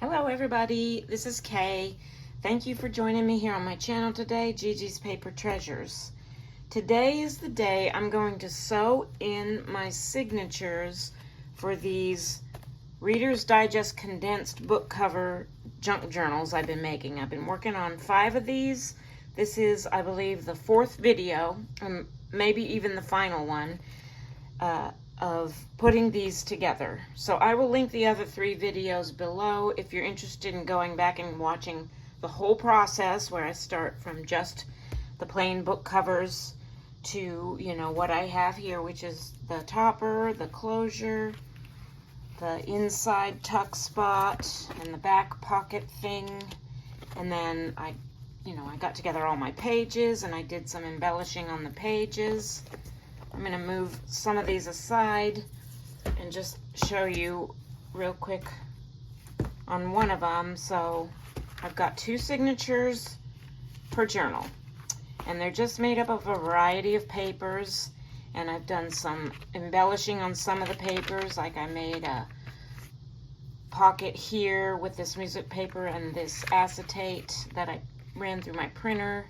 Hello everybody, this is Kay. Thank you for joining me here on my channel today, Gigi's Paper Treasures. Today is the day I'm going to sew in my signatures for these Reader's Digest condensed book cover junk journals I've been making. I've been working on 5 of these. This is, I believe, the 4th video, maybe even the final one, of putting these together. So I will link the other 3 videos below if you're interested in going back and watching the whole process, where I start from just the plain book covers to, you know, what I have here, which is the topper, the closure, the inside tuck spot, and the back pocket thing. And then I got together all my pages and I did some embellishing on the pages. I'm going to move some of these aside and just show you real quick on one of them. So I've got 2 signatures per journal, and they're just made up of a variety of papers, and I've done some embellishing on some of the papers. Like I made a pocket here with this music paper and this acetate that I ran through my printer.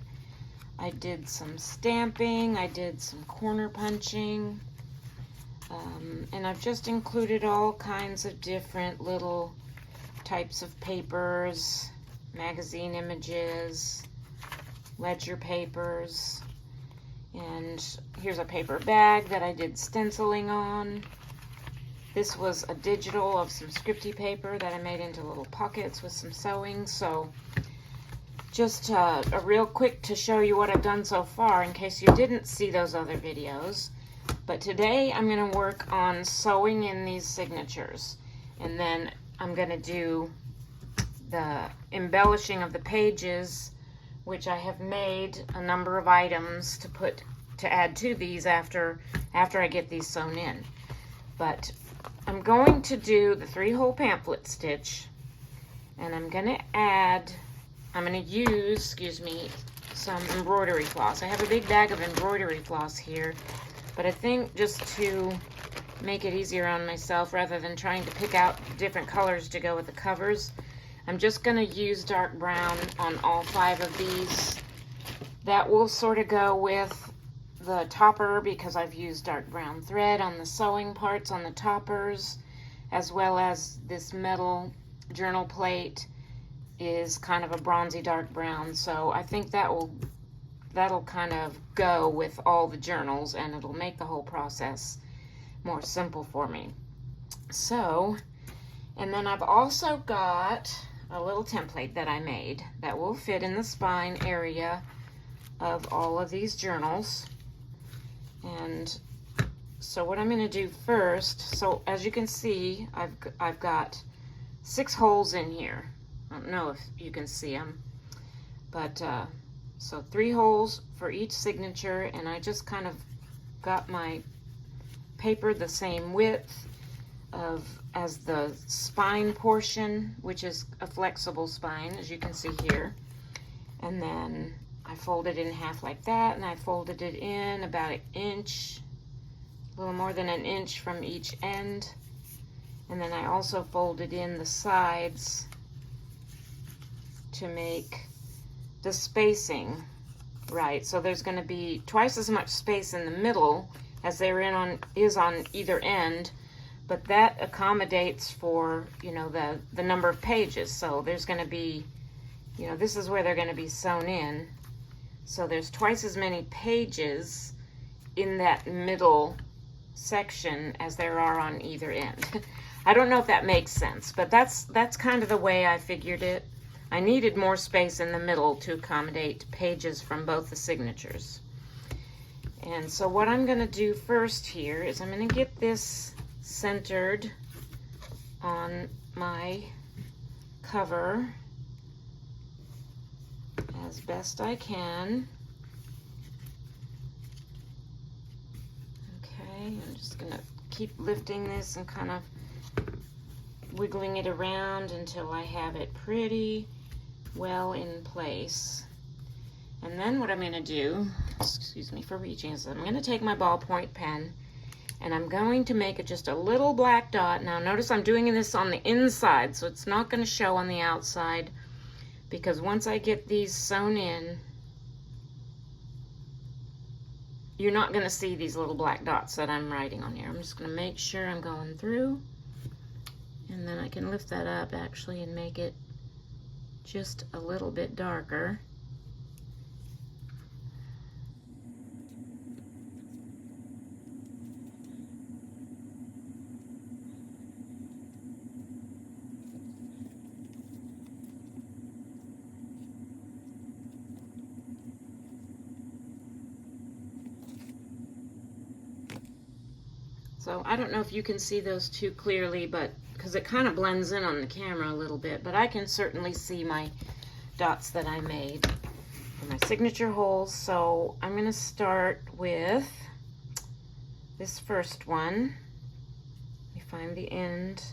I did some stamping, I did some corner punching, and I've just included all kinds of different little types of papers, magazine images, ledger papers, and here's a paper bag that I did stenciling on. This was a digital of some scripty paper that I made into little pockets with some sewing. So just a real quick to show you what I've done so far in case you didn't see those other videos. But today I'm going to work on sewing in these signatures, and then I'm going to do the embellishing of the pages, which I have made a number of items to add to these after I get these sewn in. But I'm going to do the 3-hole pamphlet stitch, and I'm going to use, some embroidery floss. I have a big bag of embroidery floss here, but I think just to make it easier on myself, rather than trying to pick out different colors to go with the covers, I'm just going to use dark brown on all 5 of these. That will sort of go with the topper because I've used dark brown thread on the sewing parts on the toppers, as well as this metal journal plate is kind of a bronzy dark brown. So I think that'll kind of go with all the journals, and it'll make the whole process more simple for me. So, and then I've also got a little template that I made that will fit in the spine area of all of these journals. And so what I'm going to do first, so as you can see, I've got 6 holes in here. I don't know if you can see them, but so 3 holes for each signature, and I just kind of got my paper the same width as the spine portion, which is a flexible spine, as you can see here. And then I folded it in half like that, and I folded it in about 1 inch, a little more than 1 inch from each end. And then I also folded in the sides to make the spacing right. So there's going to be twice as much space in the middle as there is on either end, but that accommodates for, you know, the number of pages. So there's going to be, you know, this is where they're going to be sewn in. So there's twice as many pages in that middle section as there are on either end. I don't know if that makes sense, but that's kind of the way I figured it. I needed more space in the middle to accommodate pages from both the signatures. And so what I'm going to do first here is I'm going to get this centered on my cover as best I can. Okay, I'm just going to keep lifting this and kind of wiggling it around until I have it pretty well in place. And then what I'm going to do, excuse me for reaching, is I'm going to take my ballpoint pen And I'm going to make it just a little black dot. Now notice I'm doing this on the inside, so it's not going to show on the outside, because once I get these sewn in, you're not going to see these little black dots that I'm writing on here. I'm just going to make sure I'm going through, and then I can lift that up actually and make it just a little bit darker. So I don't know if you can see those two clearly, but because it kind of blends in on the camera a little bit, but I can certainly see my dots that I made for my signature holes. So I'm going to start with this first one. Let me find the end.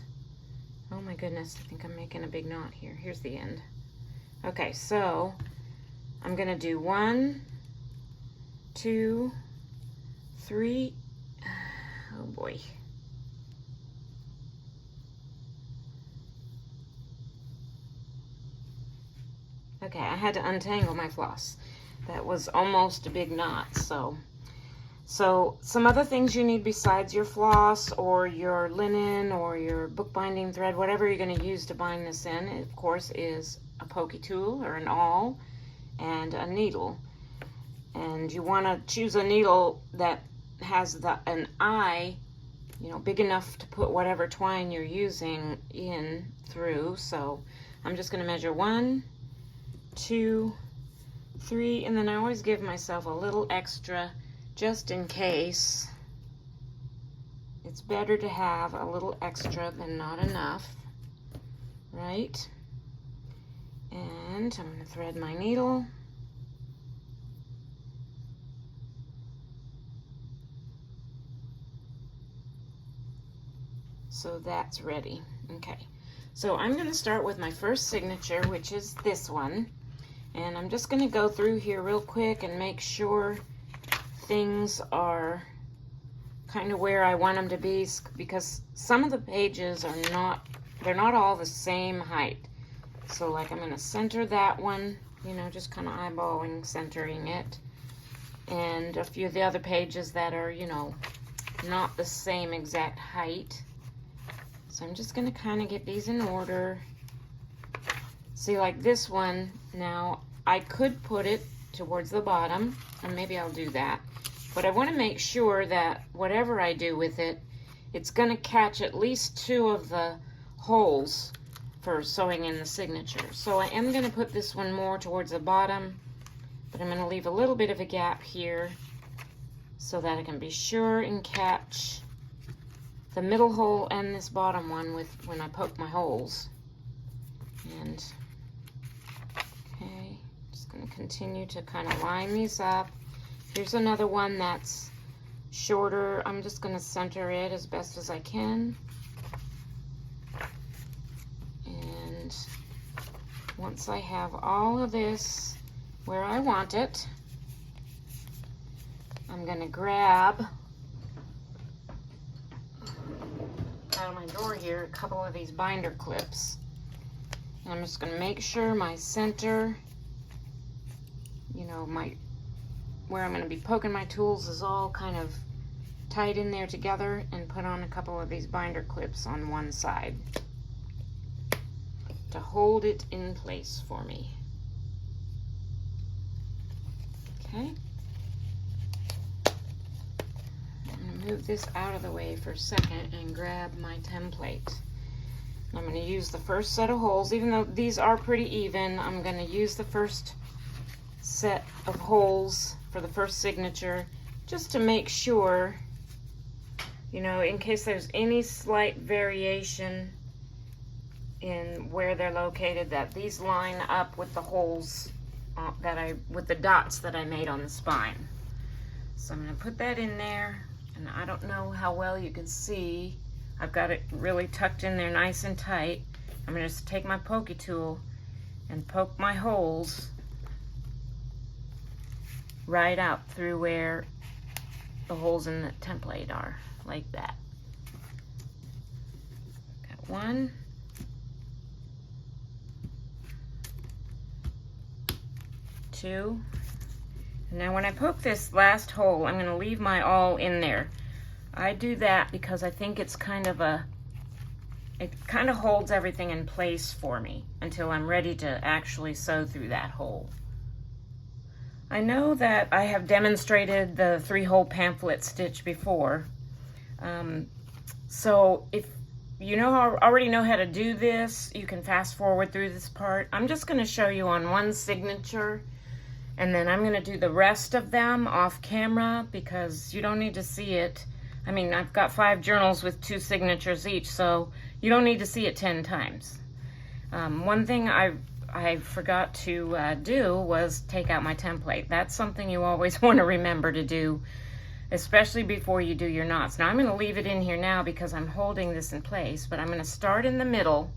Oh my goodness, I think I'm making a big knot here. Here's the end. Okay, so I'm going to do 1, 2, 3. Oh boy. Okay, I had to untangle my floss. That was almost a big knot. So some other things you need besides your floss or your linen or your bookbinding thread, whatever you're going to use to bind this in, of course, is a pokey tool or an awl and a needle. And you want to choose a needle that has an eye, you know, big enough to put whatever twine you're using in through. So I'm just going to measure 1, 2, 3, and then I always give myself a little extra just in case. It's better to have a little extra than not enough, right? And I'm going to thread my needle. So that's ready. Okay, so I'm going to start with my first signature, which is this one, and I'm just going to go through here real quick and make sure things are kind of where I want them to be, because some of the pages are they're not all the same height. So like I'm going to center that one, you know, just kind of eyeballing, centering it, and a few of the other pages that are, you know, not the same exact height. So I'm just going to kind of get these in order. See, like this one, now I could put it towards the bottom, and maybe I'll do that. But I want to make sure that whatever I do with it, it's going to catch at least 2 of the holes for sewing in the signature. So I am going to put this one more towards the bottom, but I'm going to leave a little bit of a gap here so that I can be sure and catch the middle hole and this bottom one when I poke my holes. And okay, just going to continue to kind of line these up. Here's another one that's shorter. I'm just going to center it as best as I can. And once I have all of this where I want it, I'm going to grab out of my drawer here a couple of these binder clips, and I'm just going to make sure my center, you know, where I'm going to be poking my tools is all kind of tight in there together, and put on a couple of these binder clips on one side to hold it in place for me. Okay. Move this out of the way for a second and grab my template. I'm going to use the first set of holes. Even though these are pretty even, I'm going to use the first set of holes for the first signature just to make sure, you know, in case there's any slight variation in where they're located, that these line up with the holes with the dots that I made on the spine. So I'm going to put that in there. And I don't know how well you can see. I've got it really tucked in there nice and tight. I'm going to just take my pokey tool and poke my holes right out through where the holes in the template are, like that. Got one. Two. And now when I poke this last hole, I'm going to leave my awl in there. I do that because I think it's it kind of holds everything in place for me until I'm ready to actually sew through that hole. I know that I have demonstrated the 3-hole pamphlet stitch before. So if you already know how to do this, you can fast forward through this part. I'm just going to show you on one signature, and then I'm going to do the rest of them off camera because you don't need to see it. I mean, I've got 5 journals with 2 signatures each, so you don't need to see it 10 times. One thing I forgot to do was take out my template. That's something you always want to remember to do, especially before you do your knots. Now I'm going to leave it in here now because I'm holding this in place, but I'm going to start in the middle.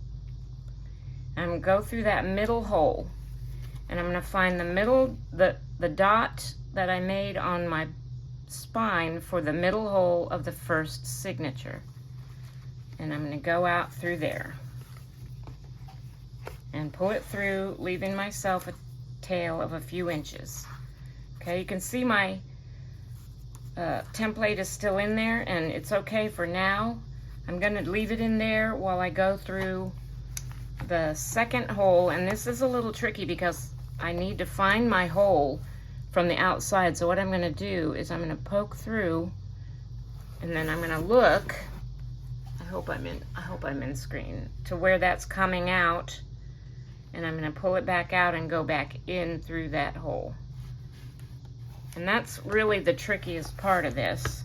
I'm going to go through that middle hole, and I'm going to find the middle, the dot that I made on my spine for the middle hole of the first signature. And I'm going to go out through there and pull it through, leaving myself a tail of a few inches. Okay, you can see my template is still in there, and it's okay for now. I'm going to leave it in there while I go through the second hole, and this is a little tricky because I need to find my hole from the outside. So what I'm going to do is I'm going to poke through, and then I'm going to look. I hope I'm in screen to where that's coming out, and I'm going to pull it back out and go back in through that hole. And that's really the trickiest part of this.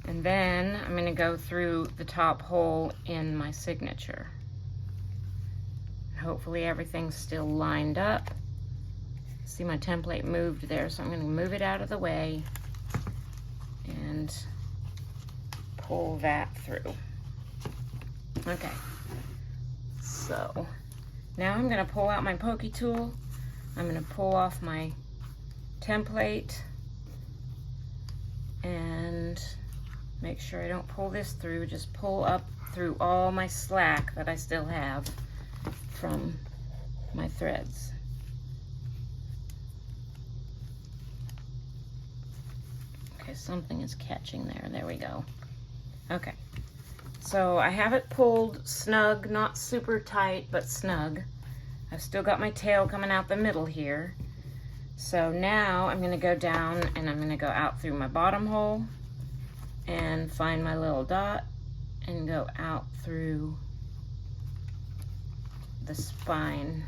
And then I'm going to go through the top hole in my signature. Hopefully everything's still lined up. See, my template moved there, so I'm going to move it out of the way and pull that through. Okay, so now I'm going to pull out my pokey tool. I'm going to pull off my template and make sure I don't pull this through. Just pull up through all my slack that I still have from my threads. Okay, something is catching there. There we go. Okay, so I have it pulled snug, not super tight, but snug. I've still got my tail coming out the middle here. So now I'm going to go down and I'm going to go out through my bottom hole and find my little dot and go out through the spine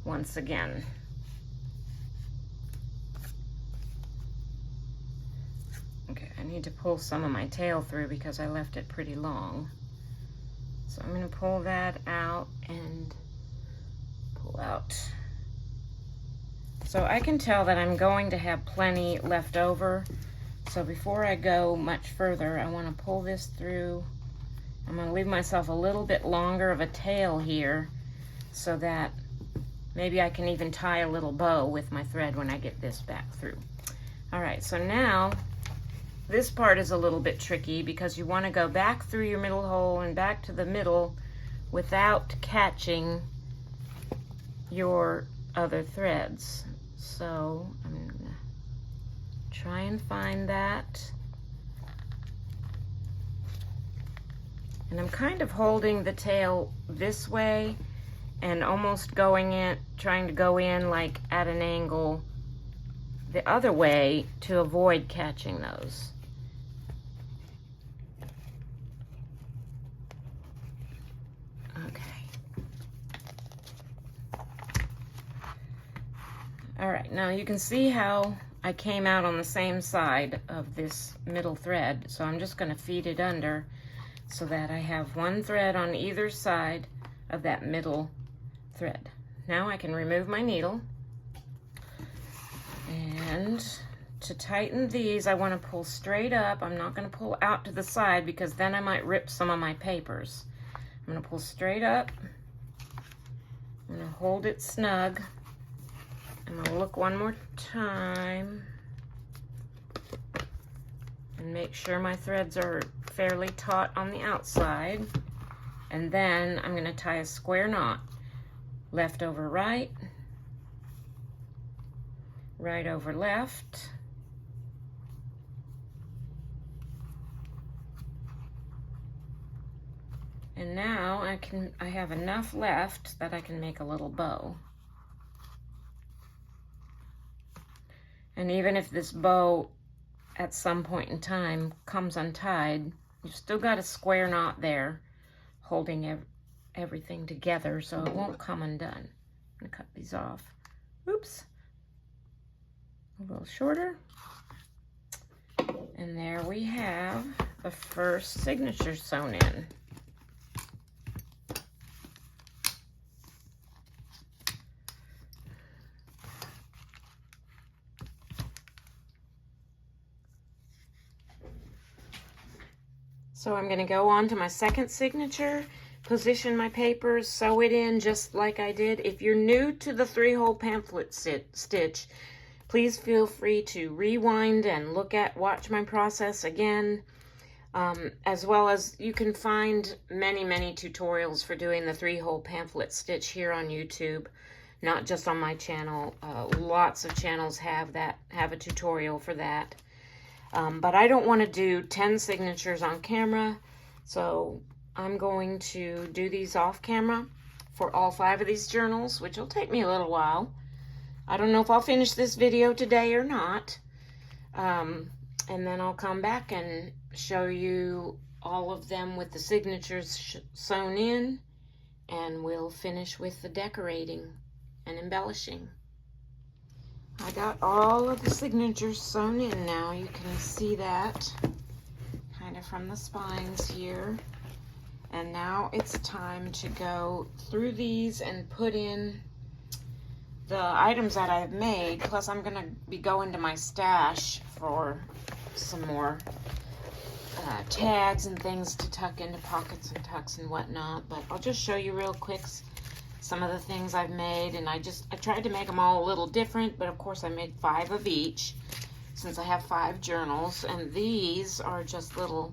once again. Okay, I need to pull some of my tail through because I left it pretty long. So I'm going to pull that out and pull out. So I can tell that I'm going to have plenty left over. So before I go much further, I want to pull this through. I'm going to leave myself a little bit longer of a tail here so that maybe I can even tie a little bow with my thread when I get this back through. All right, so now this part is a little bit tricky because you want to go back through your middle hole and back to the middle without catching your other threads. So I'm going to try and find that. And I'm kind of holding the tail this way and almost going in, trying to go in like at an angle the other way to avoid catching those. All right, now you can see how I came out on the same side of this middle thread. So I'm just going to feed it under so that I have one thread on either side of that middle thread. Now I can remove my needle. And to tighten these, I want to pull straight up. I'm not going to pull out to the side because then I might rip some of my papers. I'm going to pull straight up. I'm going to hold it snug. I'm going to look one more time. And make sure my threads are fairly taut on the outside. And then I'm going to tie a square knot. Left over right, right over left. And now I have enough left that I can make a little bow. And even if this bow at some point in time comes untied, you've still got a square knot there holding everything together, so it won't come undone. I'm gonna cut these off. Oops. A little shorter. And there we have the first signature sewn in. So I'm going to go on to my second signature, position my papers, sew it in just like I did. If you're new to the 3-hole pamphlet stitch, please feel free to rewind and watch my process again, as well as you can find many tutorials for doing the 3-hole pamphlet stitch here on YouTube, not just on my channel. Lots of channels have a tutorial for that. But I don't want to do 10 signatures on camera, so I'm going to do these off camera for all 5 of these journals, which will take me a little while. I don't know if I'll finish this video today or not. And then I'll come back and show you all of them with the signatures sewn in, and we'll finish with the decorating and embellishing. I got all of the signatures sewn in now. You can see that kind of from the spines here. And now it's time to go through these and put in the items that I've made. Plus I'm going to be going to my stash for some more tags and things to tuck into pockets and tucks and whatnot. But I'll just show you real quick some of the things I've made, and I tried to make them all a little different, but of course I made 5 of each since I have 5 journals. And these are just little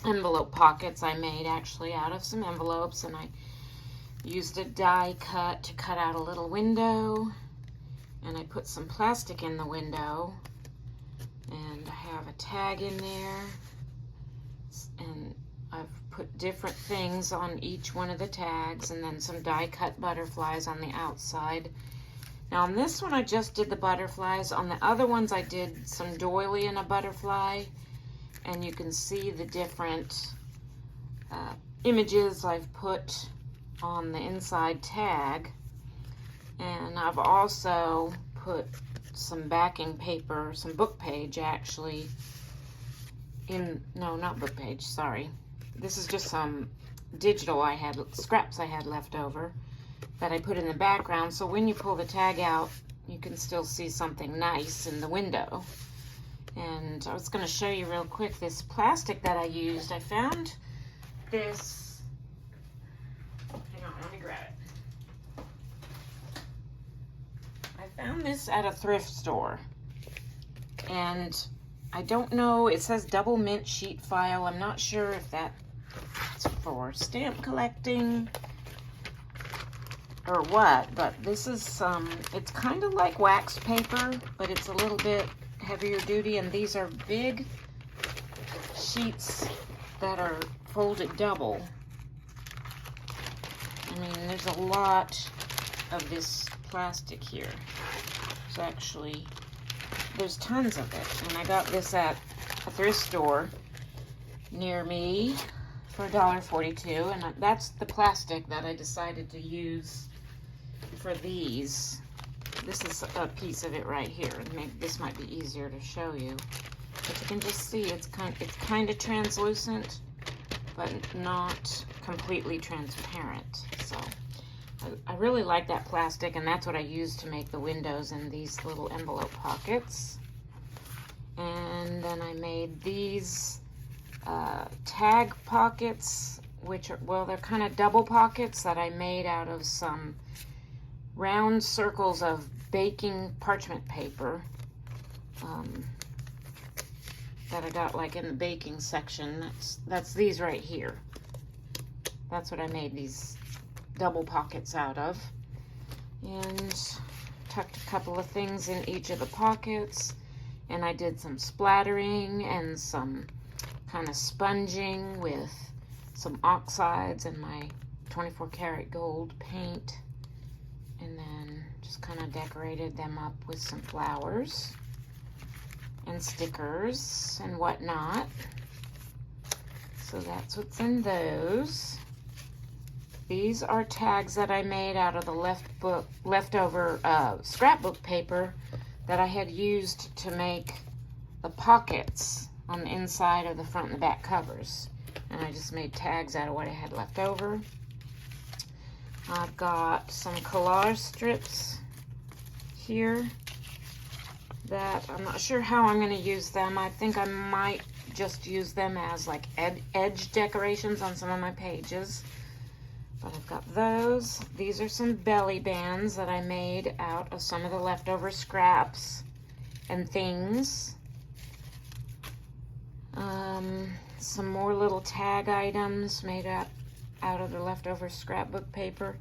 envelope pockets I made actually out of some envelopes, and I used a die cut to cut out a little window, and I put some plastic in the window, and I have a tag in there, and I've put different things on each one of the tags, and then some die cut butterflies on the outside. Now on this one I just did the butterflies. On the other ones I did some doily and a butterfly, and you can see the different images I've put on the inside tag. And I've also put some backing paper, some book page actually, no, not book page, sorry. This is just some digital scraps I had left over that I put in the background, so when you pull the tag out, you can still see something nice in the window. And I was going to show you real quick this plastic that I used. I found this, hang on, let me grab it. I found this at a thrift store, and I don't know, it says double mint sheet file. I'm not sure if that's for stamp collecting or what, but this is it's kind of like wax paper, but it's a little bit heavier duty, and these are big sheets that are folded double. I mean, there's a lot of this plastic here. It's actually, there's tons of it, and I got this at a thrift store near me for $1.42, and that's the plastic that I decided to use for these. This is a piece of it right here. Maybe this might be easier to show you, but you can just see it's kind of translucent, but not completely transparent. So I really like that plastic, and that's what I used to make the windows in these little envelope pockets. And then I made these tag pockets, which are, well, they're kind of double pockets that I made out of some round circles of baking parchment paper. that I got like in the baking section. That's these right here. That's what I made these double pockets out of. And tucked a couple of things in each of the pockets. And I did some splattering and some kind of sponging with some oxides and my 24 karat gold paint. And then just kind of decorated them up with some flowers and stickers and whatnot. So that's what's in those. These are tags that I made out of the leftover scrapbook paper that I had used to make the pockets on the inside of the front and the back covers. And I just made tags out of what I had left over. I've got some collage strips here that I'm not sure how I'm going to use them. I think I might just use them as like edge decorations on some of my pages. But I've got those. These are some belly bands that I made out of some of the leftover scraps and things. Some more little tag items made out of the leftover scrapbook paper.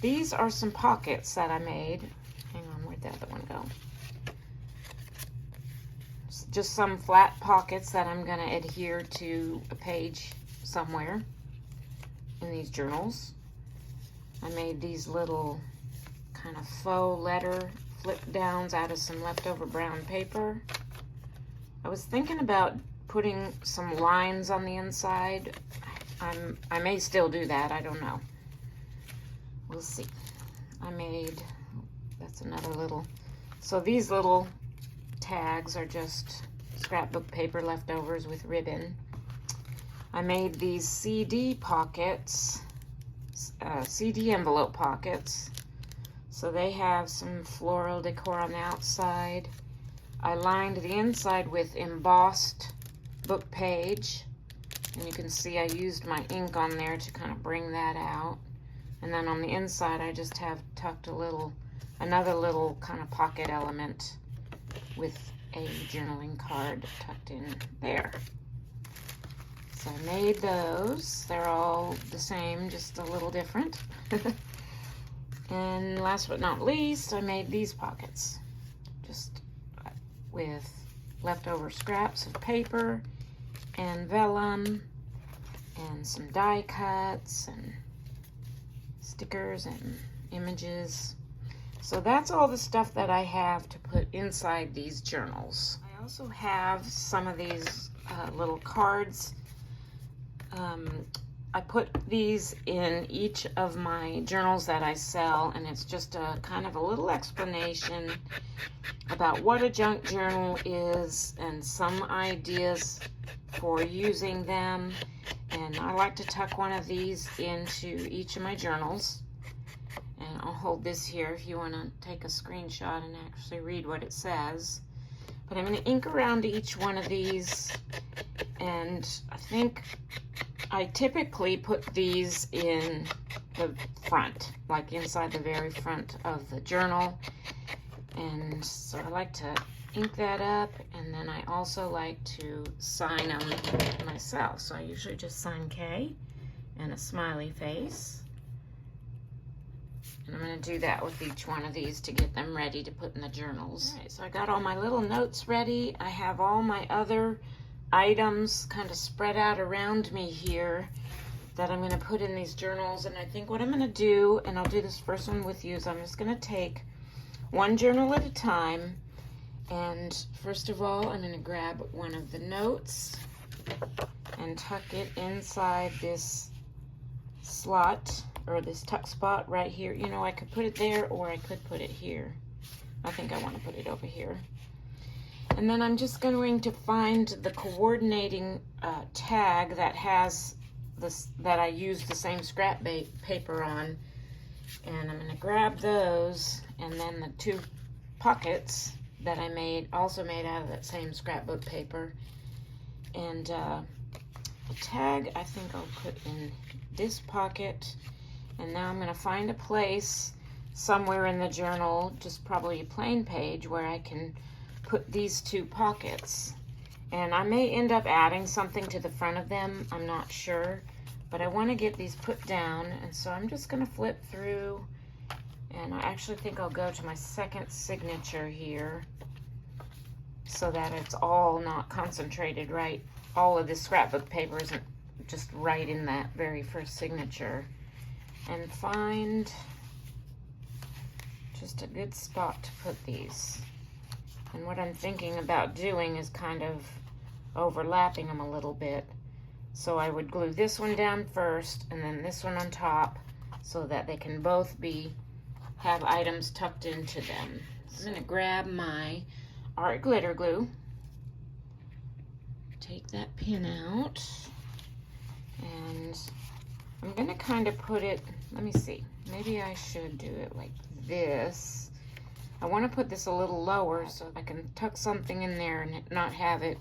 These are some pockets that I made. Hang on, where'd the other one go? Just some flat pockets that I'm going to adhere to a page somewhere in these journals. I made these little kind of faux letter flip downs out of some leftover brown paper. I was thinking about putting some lines on the inside. I may still do that, I don't know. We'll see. I made, that's another little, so these little tags are just scrapbook paper leftovers with ribbon. I made these CD pockets, CD envelope pockets. So they have some floral decor on the outside. I lined the inside with embossed book page. And you can see I used my ink on there to kind of bring that out. And then on the inside I just have tucked another little kind of pocket element with a journaling card tucked in there. So I made those. They're all the same, just a little different. And last but not least, I made these pockets. Just with leftover scraps of paper and vellum and some die cuts and stickers and images. So that's all the stuff that I have to put inside these journals. I also have some of these little cards. I put these in each of my journals that I sell, and it's just a kind of a little explanation about what a junk journal is and some ideas for using them. And I like to tuck one of these into each of my journals. And I'll hold this here if you want to take a screenshot and actually read what it says. But I'm going to ink around each one of these, and I think I typically put these in the front, like inside the very front of the journal. And so I like to ink that up, and then I also like to sign them myself. So I usually just sign K and a smiley face. And I'm going to do that with each one of these to get them ready to put in the journals. All right, so I got all my little notes ready. I have all my other items kind of spread out around me here that I'm going to put in these journals. And I think what I'm going to do, and I'll do this first one with you, is I'm just going to take one journal at a time. And first of all, I'm going to grab one of the notes and tuck it inside this slot, or this tuck spot right here. You know, I could put it there, or I could put it here. I think I want to put it over here. And then I'm just going to find the coordinating tag that has this, that I used the same scrap paper on. And I'm going to grab those, and then the two pockets that I also made out of that same scrapbook paper. And the tag I think I'll put in this pocket. And now I'm going to find a place somewhere in the journal, just probably a plain page, where I can put these two pockets. And I may end up adding something to the front of them, I'm not sure. But I want to get these put down, and so I'm just going to flip through, and I actually think I'll go to my second signature here so that it's all not concentrated right. All of this scrapbook paper isn't just right in that very first signature. And find just a good spot to put these. And what I'm thinking about doing is kind of overlapping them a little bit. So I would glue this one down first and then this one on top so that they can both have items tucked into them. So I'm going to grab my art glitter glue, take that pin out, and I'm going to kind of put it, let me see, maybe I should do it like this. I want to put this a little lower so I can tuck something in there and not have it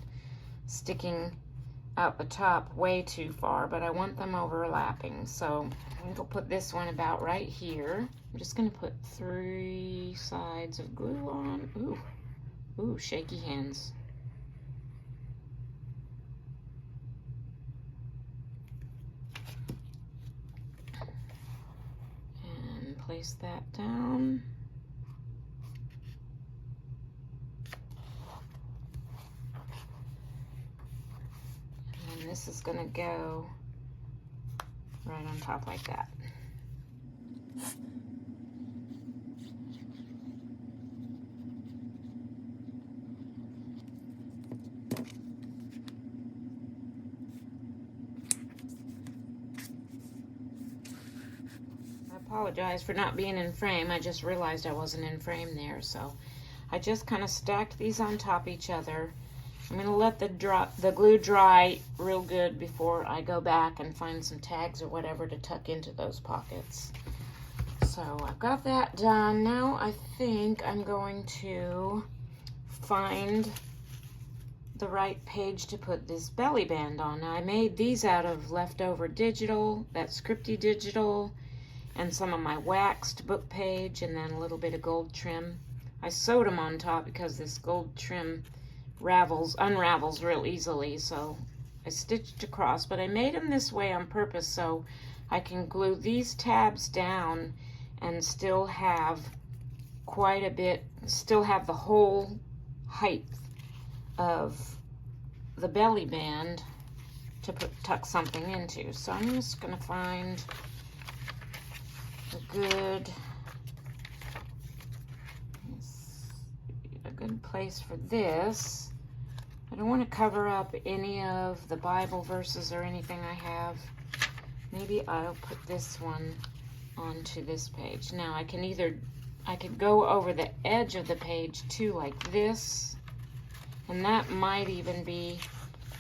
sticking out the top way too far, but I want them overlapping. So I think I'll put this one about right here. I'm just going to put 3 sides of glue on. Ooh, shaky hands. And place that down. And this is going to go right on top like that. I apologize for not being in frame. I just realized I wasn't in frame there, so I just kind of stacked these on top each other. I'm going to let the glue dry real good before I go back and find some tags or whatever to tuck into those pockets. So I've got that done. Now I think I'm going to find the right page to put this belly band on. Now I made these out of leftover digital, that scripty digital, and some of my waxed book page, and then a little bit of gold trim. I sewed them on top because this gold trim unravels real easily, so I stitched across, but I made them this way on purpose so I can glue these tabs down and still have quite a bit, still have the whole height of the belly band to tuck something into. So I'm just going to find a good place for this. I don't want to cover up any of the Bible verses or anything I have. Maybe I'll put this one onto this page. Now I could go over the edge of the page too, like this, and that might even be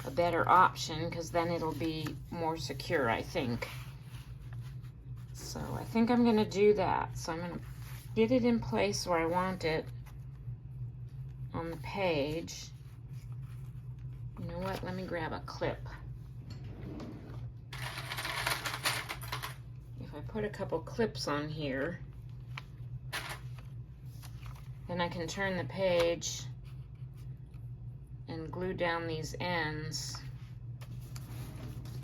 a better option because then it'll be more secure, I think. So I think I'm going to do that. So I'm going to get it in place where I want it on the page. You know what? Let me grab a clip. If I put a couple clips on here, then I can turn the page and glue down these ends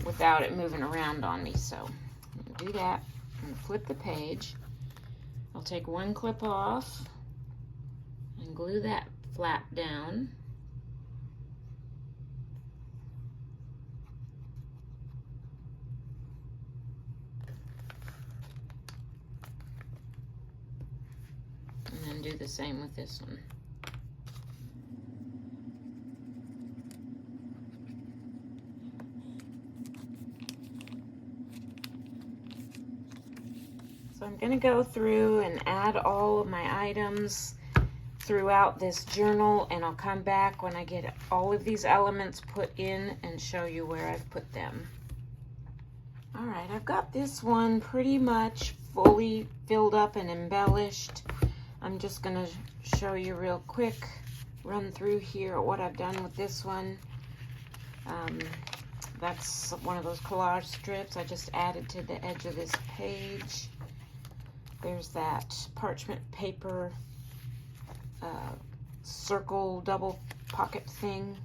without it moving around on me. So I'm going to do that. I'm going to flip the page. I'll take one clip off and glue that flap down. And then do the same with this one. So I'm going to go through and add all of my items throughout this journal, and I'll come back when I get all of these elements put in and show you where I've put them. All right, I've got this one pretty much fully filled up and embellished. I'm just going to show you real quick, run through here what I've done with this one. That's one of those collage strips I just added to the edge of this page. There's that parchment paper circle double pocket thing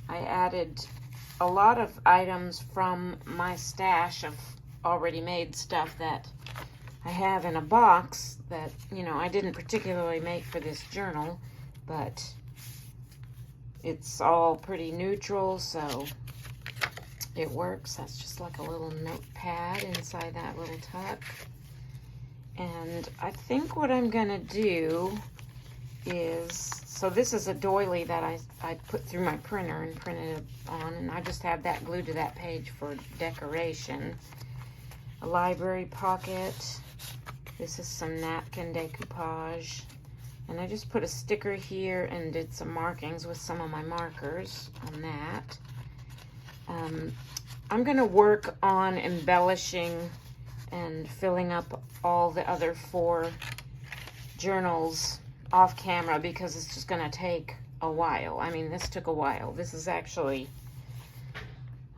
I added a lot of items from my stash of already made stuff that I have in a box that, you know, I didn't particularly make for this journal, but it's all pretty neutral, so it works. That's just like a little notepad inside that little tuck. And I think what I'm gonna do is, so this is a doily that I put through my printer and printed on, and I just have that glued to that page for decoration. A library pocket. This is some napkin decoupage. And I just put a sticker here and did some markings with some of my markers on that. I'm gonna work on embellishing and filling up all the other 4 journals off camera because it's just gonna take a while. I mean, this took a while. This is actually,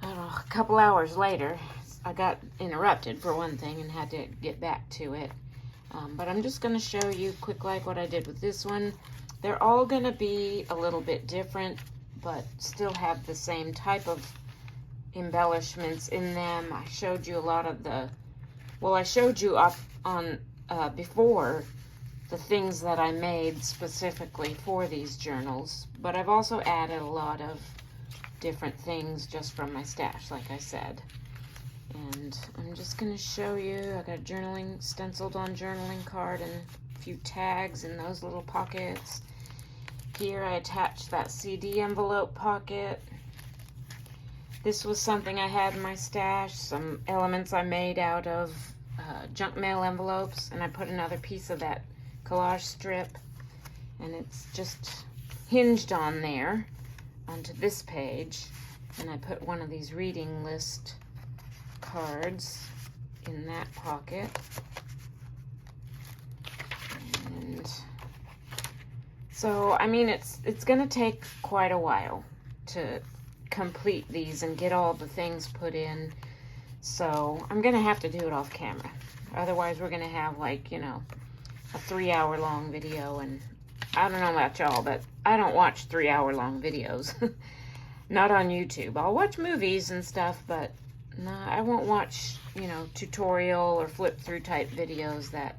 I don't know, a couple hours later. I got interrupted for one thing and had to get back to it. But I'm just going to show you quick like what I did with this one. They're all going to be a little bit different, but still have the same type of embellishments in them. I showed you a lot of the, well, I showed you up on before the things that I made specifically for these journals, but I've also added a lot of different things just from my stash, like I said. And I'm just going to show you, I got journaling, stenciled on journaling card and a few tags in those little pockets. Here I attached that CD envelope pocket. This was something I had in my stash, some elements I made out of junk mail envelopes, and I put another piece of that collage strip, and it's just hinged on there onto this page, and I put one of these reading list cards in that pocket. And so, I mean, it's gonna take quite a while to complete these and get all the things put in, so I'm gonna have to do it off camera. Otherwise we're gonna have, like, you know, a 3-hour long video, and I don't know about y'all, but I don't watch 3-hour long videos. Not on YouTube. I'll watch movies and stuff, but no, I won't watch, you know, tutorial or flip through type videos that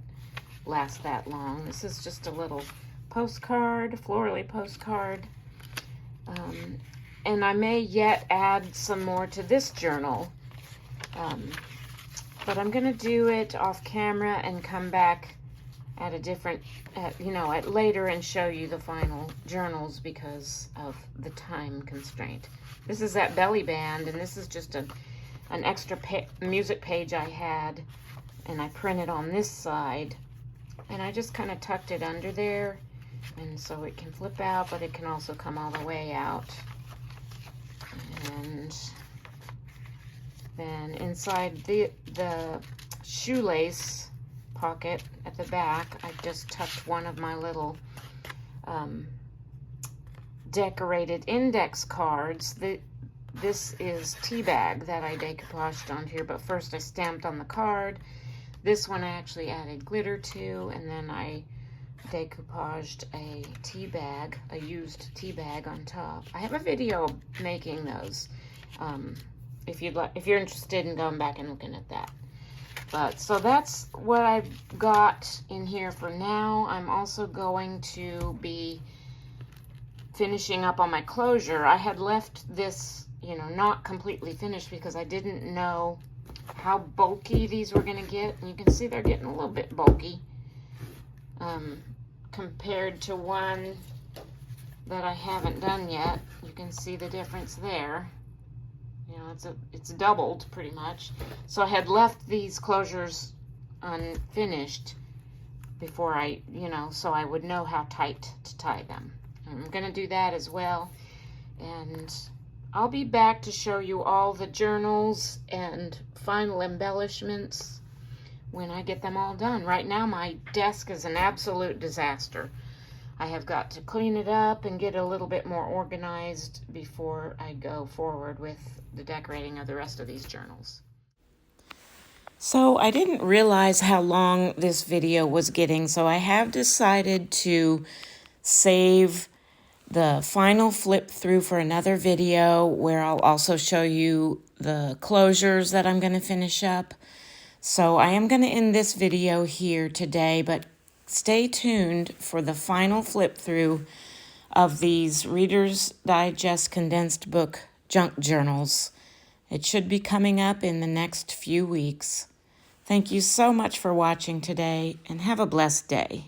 last that long. This is just a little postcard, florally postcard. And I may yet add some more to this journal. But I'm going to do it off camera and come back at a different, you know, at later and show you the final journals because of the time constraint. This is that belly band, and this is just an extra music page I had, and I printed on this side, and I just kind of tucked it under there, and so it can flip out, but it can also come all the way out. And then inside the shoelace pocket at the back, I just tucked one of my little decorated index cards. This is tea bag that I decoupaged on here, but first I stamped on the card. This one I actually added glitter to, and then I decoupaged a tea bag, a used tea bag on top. I have a video of making those, if you're interested in going back and looking at that. But so that's what I've got in here for now. I'm also going to be finishing up on my closure. I had left this, you know, not completely finished because I didn't know how bulky these were going to get. And you can see they're getting a little bit bulky compared to one that I haven't done yet. You can see the difference there. You know, it's doubled pretty much. So I had left these closures unfinished before I, you know, so I would know how tight to tie them. I'm going to do that as well. And I'll be back to show you all the journals and final embellishments when I get them all done. Right now my desk is an absolute disaster. I have got to clean it up and get a little bit more organized before I go forward with the decorating of the rest of these journals. So I didn't realize how long this video was getting, so I have decided to save the final flip through for another video where I'll also show you the closures that I'm going to finish up. So I am going to end this video here today, but stay tuned for the final flip through of these Reader's Digest condensed book junk journals. It should be coming up in the next few weeks. Thank you so much for watching today, and have a blessed day.